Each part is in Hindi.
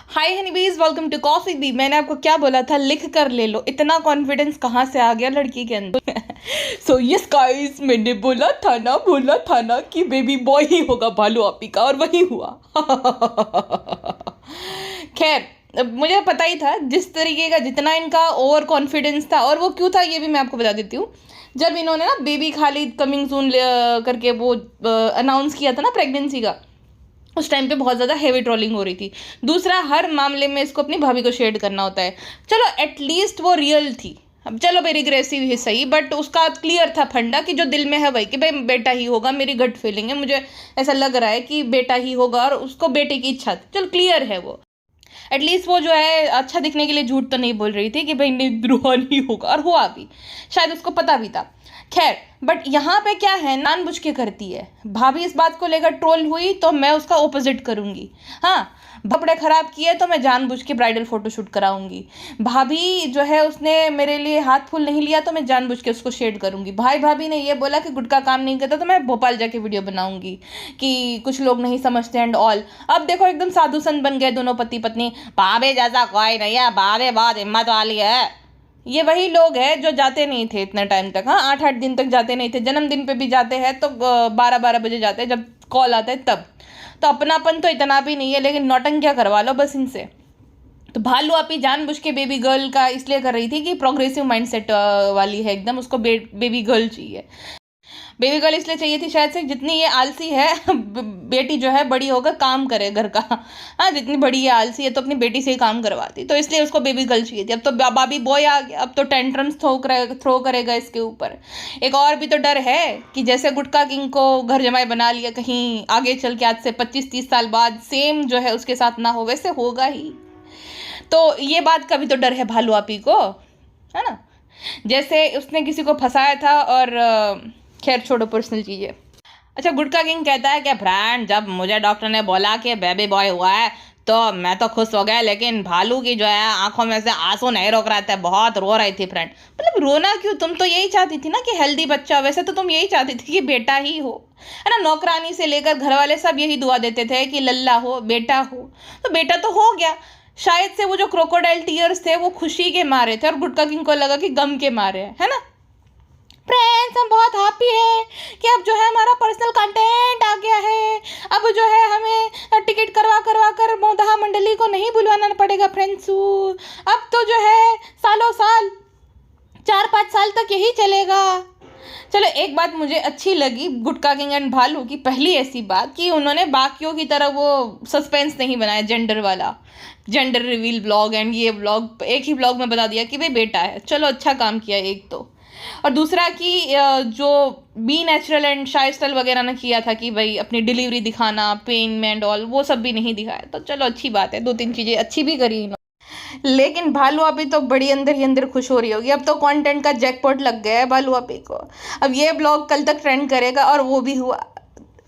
Hi honeybees, welcome to Coffee Bee. मैंने आपको क्या बोला था, लिख कर ले लो। इतना कॉन्फिडेंस कहाँ से आ गया लड़की के अंदर। सो यस गाइस, मैंने बोला था ना कि बेबी बॉय ही होगा भालू आपी का, और वही हुआ। खैर, मुझे पता ही था जिस तरीके का, जितना इनका ओवर कॉन्फिडेंस था। और वो क्यों था ये भी मैं आपको बता देती हूँ। जब इन्होंने ना बेबी खालिद कमिंग सून करके वो अनाउंस किया था ना प्रेगनेंसी का, उस टाइम पे बहुत ज़्यादा हेवी ट्रोलिंग हो रही थी। दूसरा, हर मामले में इसको अपनी भाभी को शेड करना होता है। चलो एटलीस्ट वो रियल थी। अब चलो भाई रिग्रेसिव ही सही, बट उसका क्लियर था फंडा कि जो दिल में है वही, कि भाई बेटा ही होगा। मेरी गट फीलिंग है, मुझे ऐसा लग रहा है कि बेटा ही होगा, और उसको बेटे की इच्छा थी। चलो क्लियर है वो। एटलीस्ट वो जो है अच्छा दिखने के लिए झूठ तो नहीं बोल रही थी कि भाई नहीं रूहान ही होगा, और हुआ भी। शायद उसको पता भी था। खैर, बट यहाँ पे क्या है, जानबूझ के करती है। भाभी इस बात को लेकर ट्रोल हुई तो मैं उसका ओपोजिट करूंगी। हाँ, कपड़े खराब किए तो मैं जानबूझ के ब्राइडल फोटोशूट कराऊंगी। भाभी जो है उसने मेरे लिए हाथ फूल नहीं लिया तो मैं जानबूझ के उसको शेड करूंगी। भाभी ने ये बोला कि गुटका काम नहीं करता तो मैं भोपाल जाके वीडियो बनाऊंगी कि कुछ लोग नहीं समझते एंड ऑल। अब देखो एकदम साधु संत बन गए दोनों पति पत्नी। भाभी जैसा कोई नहीं है, भाभी बहुत हिम्मत वाली है। ये वही लोग हैं जो जाते नहीं थे इतने टाइम तक। हाँ, 8-8 दिन तक जाते नहीं थे। जन्मदिन पे भी जाते हैं तो 12-12 बजे जाते हैं जब कॉल आता है तब। तो अपनापन तो इतना भी नहीं है, लेकिन नौटंकियाँ करवा लो बस इनसे। तो भालू आपी जानबूझ के बेबी गर्ल का इसलिए कर रही थी कि प्रोग्रेसिव माइंडसेट वाली है एकदम, उसको बेबी गर्ल चाहिए। बेबी गर्ल इसलिए चाहिए थी शायद से, जितनी ये आलसी है बेटी जो है बड़ी होकर काम करे घर का। हाँ, जितनी बड़ी ये आलसी है तो अपनी बेटी से ही काम करवाती, तो इसलिए उसको बेबी गर्ल चाहिए थी। अब तो बाबी बॉय आ गया, अब तो टेंट्रम्स थ्रो करेगा इसके ऊपर। एक और भी तो डर है कि जैसे गुटका किंग को घर जमाई बना लिया, कहीं आगे चल के आज से 25-30 साल बाद सेम जो है उसके साथ ना हो, वैसे होगा ही। तो ये बात का भी तो डर है भालू आपी को, है ना। जैसे उसने किसी को फंसाया था, और खैर छोड़ो पर्सनल चीज़ें। अच्छा, गुटका किंग कहता है कि फ्रेंड, जब मुझे डॉक्टर ने बोला कि बेबी बॉय हुआ है तो मैं तो खुश हो गया, लेकिन भालू की जो है आंखों में से आंसू नहीं रोक रहे थे, बहुत रो रही थी फ्रेंड। मतलब रोना क्यों, तुम तो यही चाहती थी ना कि हेल्दी बच्चा। वैसे तो तुम यही चाहती थी कि बेटा ही हो, है ना। नौकरानी से लेकर घर वाले सब यही दुआ देते थे कि लल्ला हो, बेटा हो। तो बेटा तो हो गया। शायद से वो जो क्रोकोडाइल टीयर्स थे वो खुशी के मारे थे, और गुटका किंग को लगा कि गम के मारे हैं, है ना। फ्रेंड्स, हम बहुत हैप्पी है कि अब जो है हमारा पर्सनल कंटेंट आ गया है। अब जो है हमें टिकट करवा करवा कर मोदहा मंडली को नहीं बुलवाना पड़ेगा फ्रेंड्स। अब तो जो है सालों साल, 4-5 साल तक यही चलेगा। चलो, एक बात मुझे अच्छी लगी गुटका किंग एंड भालू की, पहली ऐसी बात कि उन्होंने बाकियों की तरह वो सस्पेंस नहीं बनाया जेंडर वाला, जेंडर रिवील ब्लॉग एंड ये ब्लॉग एक ही ब्लॉग में बता दिया कि भाई बेटा है। चलो अच्छा काम किया एक तो। और दूसरा कि जो बी नेचुरल एंड शाई स्टाइल वगैरह ने किया था कि भाई अपनी डिलीवरी दिखाना पेन में एंड ऑल, वो सब भी नहीं दिखाया। तो चलो अच्छी बात है, 2-3 चीज़ें अच्छी भी करी इन्होंने। लेकिन भालू अभी तो बड़ी अंदर ही अंदर खुश हो रही होगी। अब तो कंटेंट का जैकपॉट लग गया है भालू अभी को। अब ये ब्लॉग कल तक ट्रेंड करेगा, और वो भी हुआ।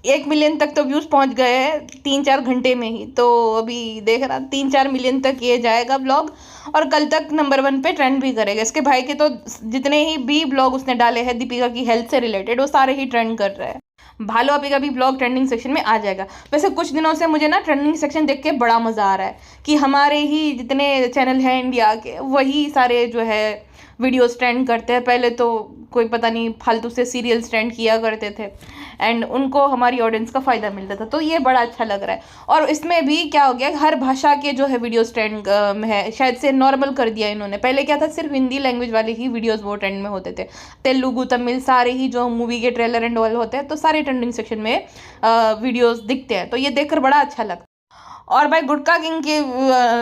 1 मिलियन तक तो व्यूज़ पहुंच गए हैं 3-4 घंटे में ही। तो अभी देख रहा 3-4 मिलियन तक ये जाएगा ब्लॉग, और कल तक नंबर 1 पे ट्रेंड भी करेगा। इसके भाई के तो जितने ही भी ब्लॉग उसने डाले हैं दीपिका की हेल्थ से रिलेटेड, वो सारे ही ट्रेंड कर रहे हैं। भालू अभी का भी ब्लॉग ट्रेंडिंग सेक्शन में आ जाएगा। वैसे कुछ दिनों से मुझे ना ट्रेंडिंग सेक्शन देख के बड़ा मज़ा आ रहा है कि हमारे ही जितने चैनल हैं इंडिया के, वही सारे जो है वीडियोस ट्रेंड करते हैं। पहले तो कोई पता नहीं फालतू से सीरियल्स ट्रेंड किया करते थे, एंड उनको हमारी ऑडियंस का फ़ायदा मिलता था। तो ये बड़ा अच्छा लग रहा है। और इसमें भी क्या हो गया, हर भाषा के जो है वीडियोस ट्रेंड में है। शायद से नॉर्मल कर दिया इन्होंने। पहले क्या था, सिर्फ हिंदी लैंग्वेज वाले ही वीडियोस वो ट्रेंड में होते थे। तेलुगु, तमिल, सारे ही जो मूवी के ट्रेलर एंड ऑल होते हैं, तो सारे ट्रेंडिंग सेक्शन में वीडियोस दिखते हैं। तो ये देखकर बड़ा अच्छा लगता है। और भाई गुटका किंग की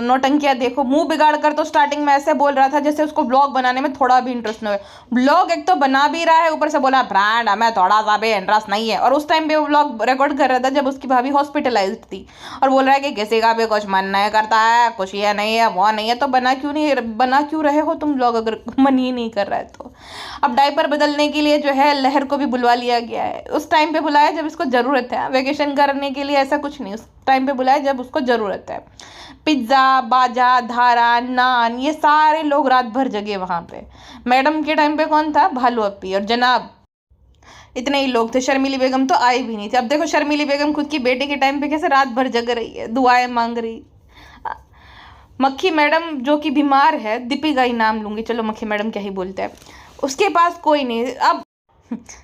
नौटंकियाँ देखो, मुंह बिगाड़ कर तो स्टार्टिंग में ऐसे बोल रहा था जैसे उसको ब्लॉग बनाने में थोड़ा भी इंटरेस्ट नहीं है। ब्लॉग एक तो बना भी रहा है, ऊपर से बोला ब्रांड हमें थोड़ा सा भी इंटरेस्ट नहीं है। और उस टाइम पे वो ब्लॉग रिकॉर्ड कर रहा था जब उसकी भाभी हॉस्पिटलाइज्ड थी, और बोल रहा है कि किसी का भी कुछ मन नहीं करता है, कुछ ये नहीं है वो नहीं है। तो बना क्यों रहे हो तुम ब्लॉग, अगर मन ही नहीं कर रहा है तो। अब डायपर बदलने के लिए जो है लहर को भी बुलवा लिया गया है। उस टाइम पे बुलाया जब इसको ज़रूरत है, वेकेशन करने के लिए ऐसा कुछ नहीं। उस टाइम पे बुलाया जब उसको ज़रूरत है। पिज्ज़ा, बाजा, धारा, नान, ये सारे लोग रात भर जगे वहाँ पे। मैडम के टाइम पे कौन था, भालू अप्पी और जनाब, इतने ही लोग थे। शर्मिली बेगम तो आई भी नहीं थी। अब देखो शर्मिली बेगम खुद की बेटे के टाइम पे कैसे रात भर जग रही है, दुआएं मांग रही। मक्खी मैडम जो कि बीमार है, दीपिका ही नाम लूँगी, चलो मक्खी मैडम क्या ही बोलते हैं, उसके पास कोई नहीं। अब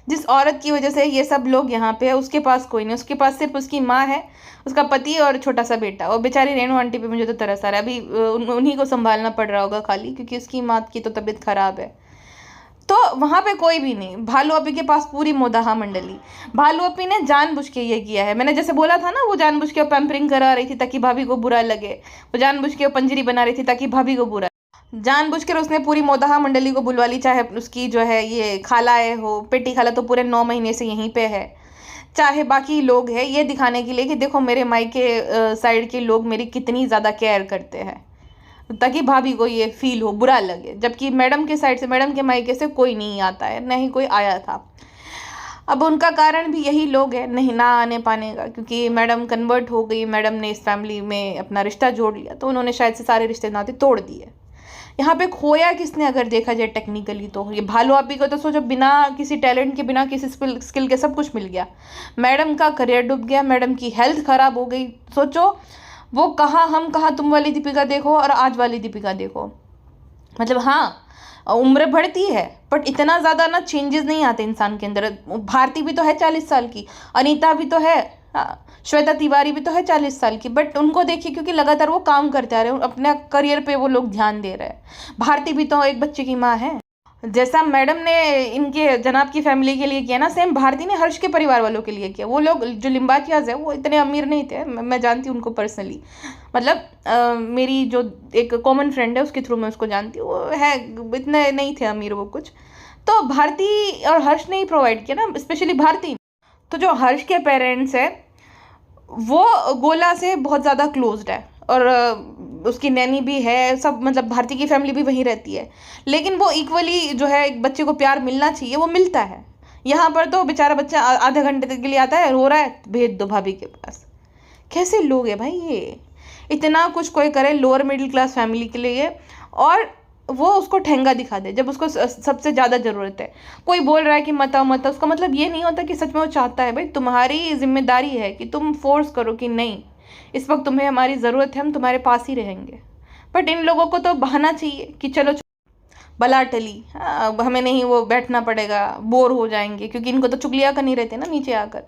जिस औरत की वजह से ये सब लोग यहाँ पे है, उसके पास कोई नहीं, उसके पास सिर्फ उसकी माँ है, उसका पति और छोटा सा बेटा। और बेचारी रेणु आंटी पे मुझे तो तरस आ रहा है, अभी उन्हीं को संभालना पड़ रहा होगा खाली, क्योंकि उसकी माँ की तो तबीयत खराब है। तो वहाँ पे कोई भी नहीं, भालू अपी के पास पूरी मोदाहा मंडली। भालू अपी ने जानबूझ के ये किया है, मैंने जैसे बोला था ना, वो जानबूझ के पैम्परिंग करा रही थी ताकि भाभी को बुरा लगे, वो जानबूझ के पंजरी बना रही थी ताकि भाभी को बुरा, जानबूझकर उसने पूरी मोदाहा मंडली को बुलवा ली, चाहे उसकी जो है ये खालाएं हो, पेटी खाला तो पूरे 9 महीने से यहीं पे है, चाहे बाकी लोग हैं, ये दिखाने के लिए कि देखो मेरे मायके साइड के लोग मेरी कितनी ज़्यादा केयर करते हैं, ताकि भाभी को ये फील हो, बुरा लगे। जबकि मैडम के साइड से, मैडम के मायके से कोई नहीं आता है, ना ही कोई आया था। अब उनका कारण भी यही लोग हैं नहीं ना आने पाने का, क्योंकि मैडम कन्वर्ट हो गई, मैडम ने इस फैमिली में अपना रिश्ता जोड़ लिया, तो उन्होंने शायद से सारे रिश्ते नाते तोड़ दिए। यहाँ पे खोया किसने अगर देखा जाए टेक्निकली, तो ये भालू आपी को तो सोचो, बिना किसी टैलेंट के, बिना किसी स्किल के सब कुछ मिल गया। मैडम का करियर डूब गया, मैडम की हेल्थ खराब हो गई। सोचो वो कहाँ हम कहाँ, तुम वाली दीपिका देखो और आज वाली दीपिका देखो, मतलब हाँ उम्र बढ़ती है बट इतना ज़्यादा ना चेंजेस नहीं आते इंसान के अंदर। भारती भी तो है 40 साल की, अनीता भी तो है, श्वेता तिवारी भी तो है 40 साल की, बट उनको देखिए क्योंकि लगातार वो काम करते आ रहे हैं, अपने करियर पे वो लोग ध्यान दे रहे हैं। भारती भी तो एक बच्चे की माँ है। जैसा मैडम ने इनके जनाब की फैमिली के लिए किया ना, सेम भारती ने हर्ष के परिवार वालों के लिए किया। वो लोग जो लिम्बाचियाज है वो इतने अमीर नहीं थे, मैं जानती हूँ उनको पर्सनली, मतलब मेरी जो एक कॉमन फ्रेंड है उसके थ्रू मैं उसको जानती हूँ, वो है इतने नहीं थे अमीर वो कुछ। तो भारती और हर्ष ने ही प्रोवाइड किया ना, स्पेशली भारती। तो जो हर्ष के पेरेंट्स है वो गोला से बहुत ज़्यादा क्लोज्ड है, और उसकी नैनी भी है, सब मतलब भारती की फैमिली भी वहीं रहती है, लेकिन वो इक्वली जो है एक बच्चे को प्यार मिलना चाहिए वो मिलता है। यहाँ पर तो बेचारा बच्चा आधे घंटे तक के लिए आता है, रो रहा है, भेज दो भाभी के पास। कैसे लोग हैं भाई ये, इतना कुछ कोई करे लोअर मिडिल क्लास फैमिली के लिए, और वो उसको ठेंगा दिखा दे जब उसको सबसे ज़्यादा ज़रूरत है। कोई बोल रहा है कि मत आओ मत आओ, उसका मतलब ये नहीं होता कि सच में वो चाहता है। भाई तुम्हारी जिम्मेदारी है कि तुम फोर्स करो कि नहीं इस वक्त तुम्हें हमारी ज़रूरत है, हम तुम्हारे पास ही रहेंगे। बट इन लोगों को तो बहाना चाहिए कि चलो बला टली, अब हमें नहीं वो बैठना पड़ेगा, बोर हो जाएंगे, क्योंकि इनको तो चुगलियाँ करनी रहती है ना नीचे आकर।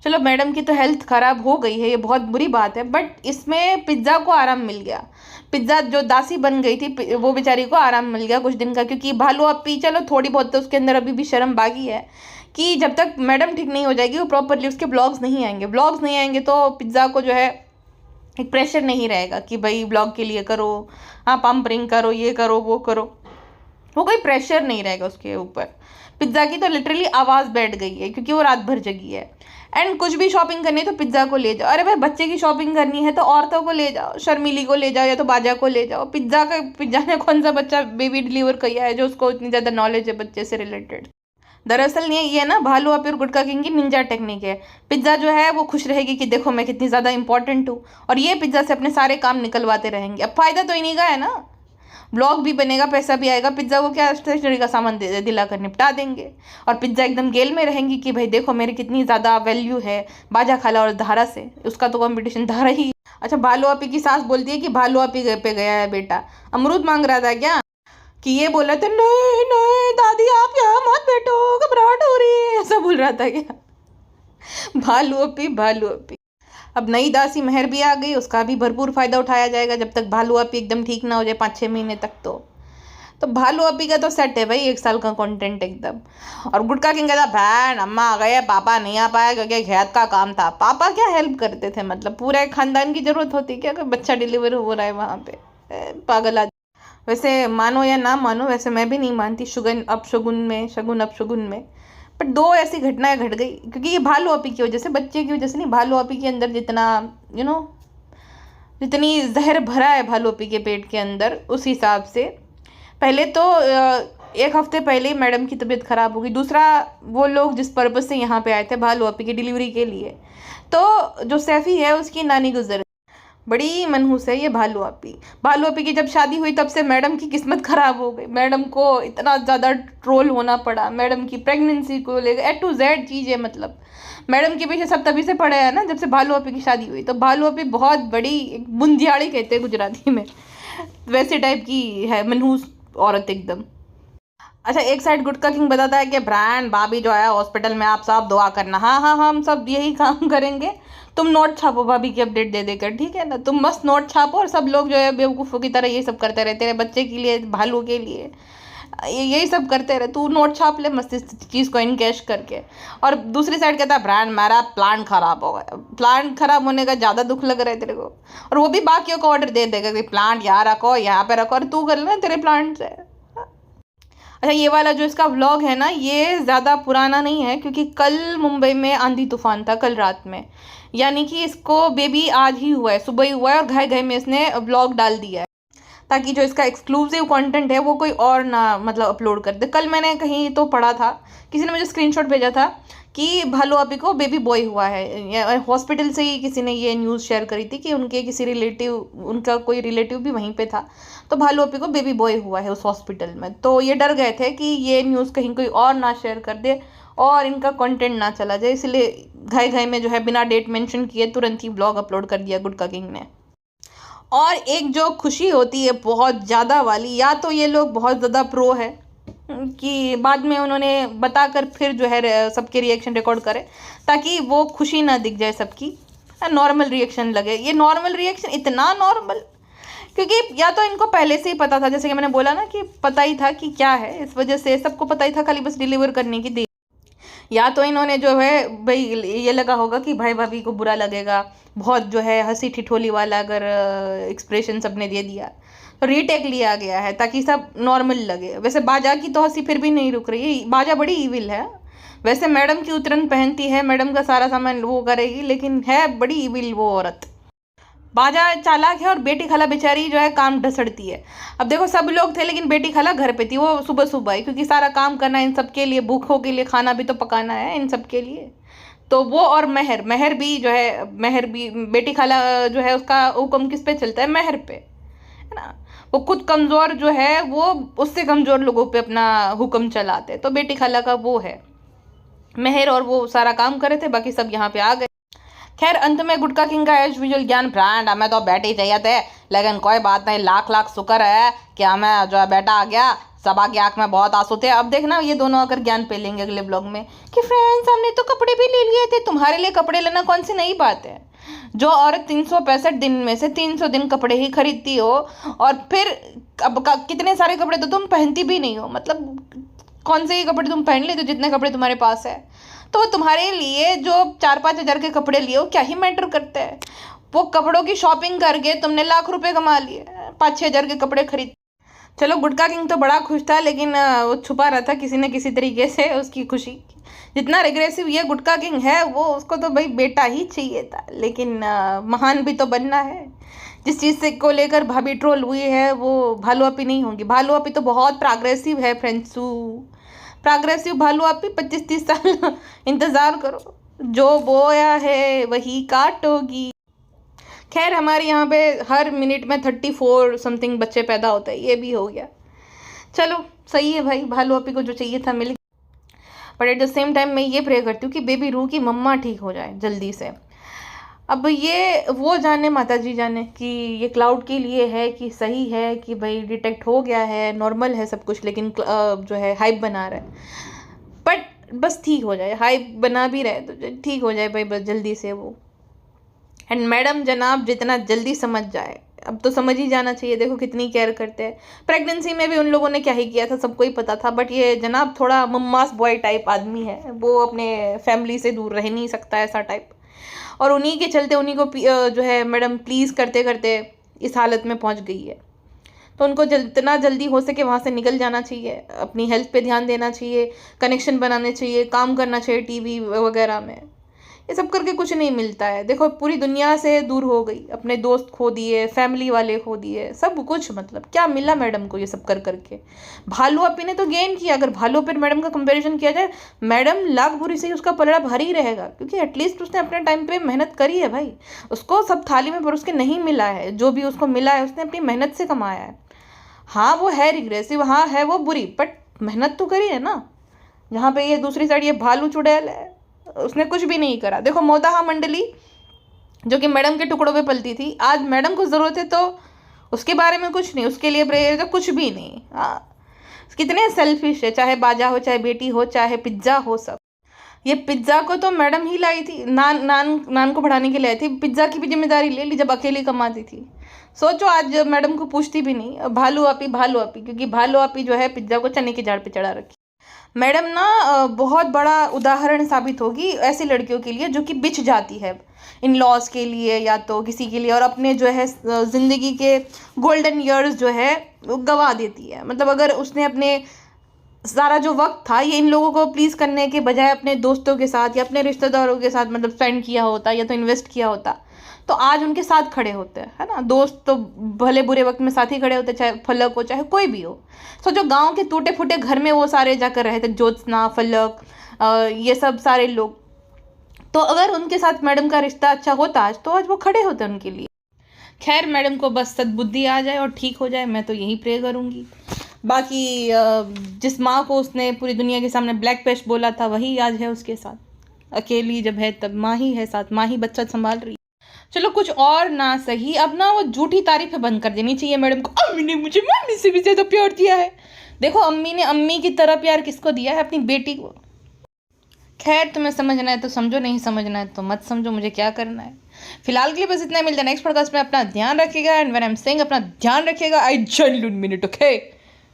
चलो मैडम की तो हेल्थ ख़राब हो गई है, ये बहुत बुरी बात है, बट इसमें पिज़्ज़ा को आराम मिल गया। पिज़्ज़ा जो दासी बन गई थी वो बेचारी को आराम मिल गया कुछ दिन का, क्योंकि भालू अपी चलो थोड़ी बहुत तो उसके अंदर अभी भी शर्म बाकी है कि जब तक मैडम ठीक नहीं हो जाएगी वो प्रॉपरली उसके ब्लॉग्स नहीं आएंगे। ब्लॉग्स नहीं आएंगे तो पिज़्ज़ा को जो है एक प्रेशर नहीं रहेगा कि भाई ब्लॉग के लिए करो, हाँ पंपरिंग करो, ये करो वो करो, वो कोई प्रेशर नहीं रहेगा उसके ऊपर। पिज़्ज़ा की तो लिटरली आवाज़ बैठ गई है क्योंकि वो रात भर जगी है। एंड कुछ भी शॉपिंग करनी है तो पिज़्ज़ा को ले जाओ, अरे भाई बच्चे की शॉपिंग करनी है तो औरतों को ले जाओ, शर्मीली को ले जाओ या तो बाजा को ले जाओ। पिज़्ज़ा ने कौन सा बच्चा बेबी डिलीवर किया है जो उसको इतनी ज़्यादा नॉलेज है बच्चे से रिलेटेड। दरअसल ये ना भालू अपी और गुटका किंग की निंजा टेक्निक है। पिज़्ज़ा जो है वो खुश रहेगी कि देखो मैं कितनी ज़्यादा इंपॉर्टेंट हूँ, और ये पिज़्ज़ा से अपने सारे काम निकलवाते रहेंगे। अब फ़ायदा तो इन्हीं का है ना, ब्लॉग भी बनेगा, पैसा भी आएगा, पिज़्ज़ा को क्या स्टेशनरी का सामान दिला कर निपटा देंगे, और पिज़्ज़ा एकदम गेल में रहेंगी कि भाई देखो मेरी कितनी ज़्यादा वैल्यू है बाजा खाला और धारा से, उसका तो कंपटीशन धारा ही। अच्छा भालू अपी की सास बोलती है कि भालू अपी पे गया है बेटा, अमरूद मांग रहा था क्या, कि ये बोला था नहीं नहीं दादी आप यहाँ मत बैठो घबराहट हो रही है, ऐसा बोल रहा था क्या। भालू अपी भालू अपी। अब नई दासी मेहर भी आ गई, उसका भी भरपूर फ़ायदा उठाया जाएगा जब तक भालू अपी एकदम ठीक ना हो जाए 5-6 महीने तक। तो भालू अपी का तो सेट है भाई 1 साल का कंटेंट एकदम। और गुटका किंग कहता बहन अम्मा आ गए, पापा नहीं आ पाया क्योंकि खेत का काम था। पापा क्या हेल्प करते थे, मतलब पूरे खानदान की ज़रूरत होती क्या कोई बच्चा डिलीवर हो रहा है वहाँ पे, पागल आदमी। वैसे मानो या ना मानो, वैसे मैं भी नहीं मानती शगुन अपशगुन में, बट 2 ऐसी घटनाएं घट गई क्योंकि ये भालू अपी की वजह से, बच्चे की वजह से नहीं। भालू अपी के अंदर जितना जितनी जहर भरा है भालू अपी के पेट के अंदर, उस हिसाब से पहले तो 1 हफ्ते पहले ही मैडम की तबीयत ख़राब हो गई। दूसरा वो लोग जिस पर्पज़ से यहाँ पे आए थे भालू अपी की डिलीवरी के लिए, तो जो सैफ़ी है उसकी नानी गुजर, बड़ी मनहूस है ये भालू आपी। भालू आपी की जब शादी हुई तब से मैडम की किस्मत खराब हो गई, मैडम को इतना ज़्यादा ट्रोल होना पड़ा, मैडम की प्रेगनेंसी को लेकर A to Z चीज़ें, मतलब मैडम के पीछे सब तभी से पड़े हैं ना जब से भालू आपी की शादी हुई। तो भालू आपी बहुत बड़ी एक बुंदियाड़ी कहते हैं गुजराती में, वैसे टाइप की है मनहूस औरत एकदम। अच्छा, एक साइड गुटका किंग बताता है कि ब्रांड भाभी जो है हॉस्पिटल में, आप सब दुआ करना। हाँ हाँ, हम सब यही काम करेंगे, तुम नोट छापो भाभी की अपडेट दे देकर, ठीक है ना, तुम मस्त नोट छापो और सब लोग जो है बेवकूफ़ों की तरह ये सब करते रहे, तेरे बच्चे के लिए, भालू के लिए, यही सब करते रहे, तू नोट छाप ले मस्त इस चीज़ को इनकैश करके। और दूसरी साइड कहता है ब्रांड मेरा प्लान खराब हो गया। प्लान खराब होने का ज़्यादा दुख लग रहा है तेरे को, और वो भी बाकियों को ऑर्डर दे देगा कि प्लांट यहाँ रखो, यहाँ पे रखो, और तू कर लेना तेरे प्लांट से। अच्छा, ये वाला जो इसका व्लॉग है ना, ये ज़्यादा पुराना नहीं है, क्योंकि कल मुंबई में आंधी तूफान था, कल रात में, यानी कि इसको बेबी आज ही हुआ है, सुबह ही हुआ है, और घाय घाय में इसने व्लॉग डाल दिया है ताकि जो इसका एक्सक्लूसिव कंटेंट है वो कोई और ना मतलब अपलोड कर दे। कल मैंने कहीं तो पढ़ा था, किसी ने मुझे स्क्रीनशॉट भेजा था कि भालू आपी को बेबी बॉय हुआ है, हॉस्पिटल से ही किसी ने ये न्यूज़ शेयर करी थी कि उनके किसी रिलेटिव, उनका कोई रिलेटिव भी वहीं पे था, तो भालू आपी को बेबी बॉय हुआ है उस हॉस्पिटल में। तो ये डर गए थे कि ये न्यूज़ कहीं कोई और ना शेयर कर दे और इनका कंटेंट ना चला जाए, इसलिए घाय घाय में जो है बिना डेट मेंशन किए तुरंत ही ब्लॉग अपलोड कर दिया गुटका किंग ने। और एक जो खुशी होती है बहुत ज़्यादा वाली, या तो ये लोग बहुत ज़्यादा प्रो है कि बाद में उन्होंने बताकर फिर जो है सबके रिएक्शन रिकॉर्ड करे ताकि वो खुशी ना दिख जाए सबकी, नॉर्मल रिएक्शन लगे। ये नॉर्मल रिएक्शन इतना नॉर्मल, क्योंकि या तो इनको पहले से ही पता था, जैसे कि मैंने बोला ना कि पता ही था कि क्या है, इस वजह से सबको पता ही था, खाली बस डिलीवर करने की देर, या तो इन्होंने जो है भाई ये लगा होगा कि भाई भाभी को बुरा लगेगा, बहुत जो है हंसी ठिठोली वाला अगर एक्सप्रेशन सबने दे दिया, तो रीटेक लिया गया है ताकि सब नॉर्मल लगे। वैसे बाजा की तो हंसी फिर भी नहीं रुक रही है, बाजा बड़ी ईविल है, वैसे मैडम की उतरन पहनती है, मैडम का सारा सामान वो करेगी, लेकिन है बड़ी ईविल वो औरत। बाजा चालाक है और बेटी खाला बेचारी जो है काम ढसड़ती है। अब देखो सब लोग थे लेकिन बेटी खाला घर पे थी, वो सुबह सुबह ही, क्योंकि सारा काम करना है इन सब के लिए, भूखों के लिए खाना भी तो पकाना है इन सब के लिए। तो वो और मेहर, मेहर भी जो है, मेहर भी बेटी खाला जो है उसका हुक्म किस पे चलता है, मेहर पे, है ना। वो खुद कमज़ोर जो है वो उससे कमज़ोर लोगों पे अपना हुक्म चलाते, तो बेटी खाला का वो है मेहर, और वो सारा काम करे थे, बाकी सब यहाँ पे आ गए। खैर अंत में गुटका किंग का एज यूजुअल ज्ञान, ब्रांड हमें तो बेटी चाहिए थे, लेकिन कोई बात नहीं, लाख लाख शुक्र है कि हमें जो है बेटा आ गया, सबा की आँख में बहुत आंसू थे। अब देखना ये दोनों अगर ज्ञान पे लेंगे अगले ब्लॉग में कि फ्रेंड्स हमने तो कपड़े भी ले लिए थे, तुम्हारे लिए कपड़े लेना कौन सी नई बात है। जो औरत 365 दिन में से 300 दिन कपड़े ही खरीदती हो, और फिर अब कितने सारे कपड़े तो तुम पहनती भी नहीं हो, मतलब कौन से ही कपड़े तुम पहन लेते हो जितने कपड़े तुम्हारे पास है, तो वो तुम्हारे लिए जो 4-5 हज़ार के कपड़े लिए हो क्या ही मैटर करते हैं। वो कपड़ों की शॉपिंग करके तुमने लाख रुपए कमा लिए 5-6 हज़ार के कपड़े खरीद। चलो गुटका किंग तो बड़ा खुश था, लेकिन वो छुपा रहा था किसी न किसी तरीके से उसकी खुशी। जितना रिग्रेसिव ये गुटका किंग है, वो उसको तो भाई बेटा ही चाहिए था, लेकिन महान भी तो बनना है। जिस चीज़ से को लेकर भाभी ट्रोल हुई है वो भालू आपी नहीं होंगी। भालू आपी तो बहुत प्रोग्रेसिव है फ्रेंड्सू, प्रोग्रेसिव भालू आपी 25-30 साल इंतज़ार करो, जो बोया है वही काटोगी। खैर हमारे यहाँ पे हर मिनट में 34 समथिंग बच्चे पैदा होते हैं, ये भी हो गया। चलो सही है भाई, भालू आपी को जो चाहिए था मिल गया। But at the same time मैं ये प्रे करती हूँ कि बेबी रू की मम्मा ठीक हो जाए जल्दी से। अब ये वो जाने, माता जी जाने कि ये क्लाउड के लिए है कि सही है कि भाई डिटेक्ट हो गया है, नॉर्मल है सब कुछ, लेकिन जो है हाइप बना रहा है। बट बस ठीक हो जाए, हाइप बना भी रहे तो ठीक हो जाए भाई बस जल्दी से वो। एंड मैडम जनाब जितना जल्दी समझ जाए, अब तो समझ ही जाना चाहिए, देखो कितनी केयर करते हैं। प्रेगनेंसी में भी उन लोगों ने क्या ही किया था सबको ही पता था, बट ये जनाब थोड़ा मम्मास बॉय टाइप आदमी है, वो अपने फैमिली से दूर रह नहीं सकता ऐसा टाइप, और उन्हीं के चलते उन्हीं को जो है मैडम प्लीज़ करते करते इस हालत में पहुंच गई है। तो उनको जितना जल्दी हो सके वहाँ से निकल जाना चाहिए, अपनी हेल्थ पे ध्यान देना चाहिए, कनेक्शन बनाने चाहिए, काम करना चाहिए टीवी वगैरह में। ये सब करके कुछ नहीं मिलता है। देखो पूरी दुनिया से दूर हो गई, अपने दोस्त खो दिए, फैमिली वाले खो दिए, सब कुछ, मतलब क्या मिला मैडम को ये सब कर करके। भालू अपी ने तो गेन किया। अगर भालू अपी मैडम का कंपैरिजन किया जाए, मैडम लाख बुरी से ही उसका पलड़ा भारी रहेगा, क्योंकि एटलीस्ट उसने अपने टाइम पे मेहनत करी है भाई। उसको सब थाली में परोस के नहीं मिला है, जो भी उसको मिला है उसने अपनी मेहनत से कमाया है। हाँ वो है रिग्रेसिव, हाँ है वो बुरी, बट मेहनत तो करी है ना। जहाँ पे ये दूसरी साइड ये भालू चुड़ैल है, उसने कुछ भी नहीं करा। देखो मोदाहा मंडली जो कि मैडम के टुकड़ों पे पलती थी, आज मैडम को ज़रूरत है तो उसके बारे में कुछ नहीं, उसके लिए प्रेयर तो कुछ भी नहीं। हाँ कितने सेल्फिश है, चाहे बाजा हो, चाहे बेटी हो, चाहे पिज्ज़ा हो, सब। ये पिज्ज़ा को तो मैडम ही लाई थी, नान नान नान को बढ़ाने के लिए आई थी, पिज्ज़ा की भी जिम्मेदारी ले ली जब अकेली कमाती थी। सोचो आज मैडम को पूछती भी नहीं, भालू आपी भालू आपी, क्योंकि भालू आपी जो है पिज्ज़ा को चने की झाड़ पे चढ़ा रखी। मैडम ना बहुत बड़ा उदाहरण साबित होगी ऐसी लड़कियों के लिए जो कि बिछ जाती है इन लॉज के लिए या तो किसी के लिए, और अपने जो है ज़िंदगी के गोल्डन ईयर्स जो है वो गंवा देती है। मतलब अगर उसने अपने सारा जो वक्त था ये इन लोगों को प्लीज़ करने के बजाय अपने दोस्तों के साथ या अपने रिश्तेदारों के साथ मतलब स्पेंड किया होता या तो इन्वेस्ट किया होता, तो आज उनके साथ खड़े होते हैं, है ना। दोस्त तो भले बुरे वक्त में साथ ही खड़े होते, चाहे फलक हो चाहे कोई भी हो। सोचो गांव के टूटे फूटे घर में वो सारे जाकर रहे थे, ज्योत्सना, फलक, ये सब सारे लोग। तो अगर उनके साथ मैडम का रिश्ता अच्छा होता आज, तो आज वो खड़े होते उनके लिए। खैर मैडम को बस सद्बुद्धि आ जाए और ठीक हो जाए, मैं तो यही प्रे करूँगी। बाकी जिस माँ को उसने पूरी दुनिया के सामने ब्लैक पेस्ट बोला था वही आज है उसके साथ, अकेली जब है तब माँ ही है साथ, माँ ही बच्चा संभाल रही है। चलो कुछ और ना सही, अब ना वो झूठी तारीफें बंद कर देनी चाहिए मैडम को। अम्मी ने मुझे मम्मी से भी ज़्यादा प्यार दिया है। देखो अम्मी ने अम्मी की तरह प्यार किसको दिया है? अपनी बेटी को। खैर तुम्हें समझना है तो समझो, नहीं समझना है तो मत समझो, मुझे क्या करना है। फिलहाल के लिए बस इतना ही, मिलता है नेक्स्ट पॉडकास्ट में। अपना ध्यान रखिएगा, and when I am saying अपना ध्यान रखिएगा, I genuinely mean it, okay.